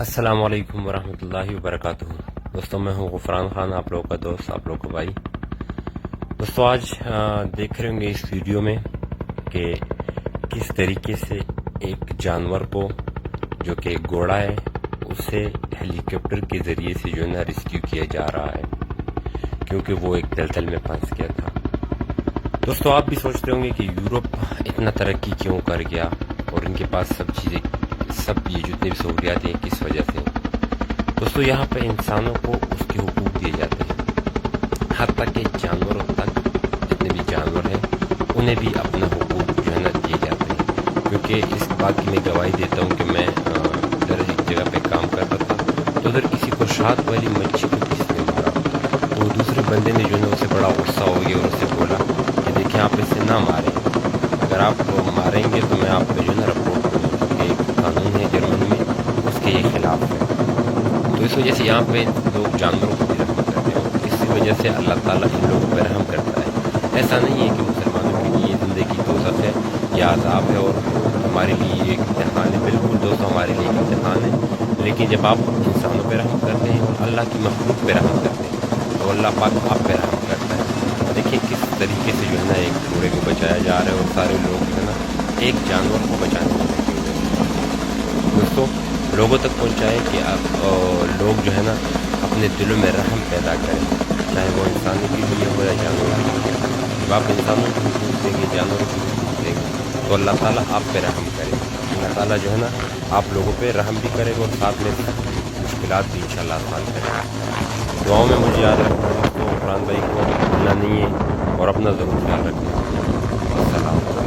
السلام علیکم ورحمۃ اللہ وبرکاتہ۔ دوستوں میں ہوں غفران خان، آپ لوگوں کا دوست، آپ لوگوں کا بھائی۔ دوستوں آج دیکھ رہے ہوں گے اس ویڈیو میں کہ کس طریقے سے ایک جانور کو جو کہ گھوڑا ہے اسے ہیلی کاپٹر کے ذریعے سے جو ہے نا ریسکیو کیا جا رہا ہے، کیونکہ وہ ایک دلدل میں پھنس گیا تھا۔ دوستوں آپ بھی سوچتے ہوں گے کہ یورپ اتنا ترقی کیوں کر گیا اور ان کے پاس سب چیزیں، سب یہ جتنے بھی سہولیات ہیں کس وجہ سے۔ دوستو یہاں پہ انسانوں کو اس کے حقوق دیے جاتے ہیں، حتیٰ کہ جانوروں تک، جتنے بھی جانور ہیں انہیں بھی اپنا حقوق جو ہے نا دیے جاتے ہیں۔ کیونکہ اس بات کی میں گواہی دیتا ہوں کہ میں ادھر ایک جگہ پہ کام کرتا تھا، تو ادھر کسی کو شہد والی مچھلی کو کسی نے مارا، تو دوسرے بندے نے جو ہے نا اسے بڑا غصہ ہو گیا اور اسے بولا کہ دیکھیں آپ اسے نہ ماریں، اگر آپ ماریں گے تو میں آپ پہ جو ہے نا رپورٹ کروں گا، کہ ایک قانون ہے جرمنی میں اس کے یہ خلاف ہے۔ تو اس وجہ سے یہاں پہ لوگ جانوروں کو بھی رحم کرتے ہیں، اور اسی وجہ سے اللہ تعالیٰ ان لوگوں پہ رحم کرتا ہے۔ ایسا نہیں ہے کہ مسلمانوں کے لیے زندگی دوزخ ہے یا عذاب ہے اور ہمارے لیے ایک امتحان ہے۔ بالکل دوستوں ہمارے لیے ایک امتحان ہے، لیکن جب آپ انسانوں پہ رحم کرتے ہیں اور اللہ کی مخلوق پہ رحم کرتے ہیں تو اللہ پاک آپ پہ رحم کرتا ہے۔ دیکھیں کس طریقے سے جو ہے نا ایک گھوڑے کو بچایا جا رہا ہے، اور سارے لوگ جو ہے نا ایک جانور کو بچانے میں لگے ہوئے ہیں۔ دوستوں لوگوں تک پہنچائے کہ لوگ جو ہے نا اپنے دلوں میں رحم پیدا کریں، چاہے وہ انسانوں کے لیے ہو یا جانوروں کے لیے۔ جب آپ انسانوں کو حقوق دیں گے، جانوروں کو حقوق دیں گے تو اللہ تعالیٰ آپ پہ رحم کرے گا۔ اللہ تعالیٰ جو ہے نا آپ لوگوں پہ رحم بھی کرے گا اور ساتھ میں مشکلات بھی انشاءاللہ آسان کرے گا۔ دعاؤں میں مجھے یاد رکھنا دوستوں، فرحان بھائی کو بھولنا نہیں ہے اور اپنا ضرور خیال رکھنا۔ السلام۔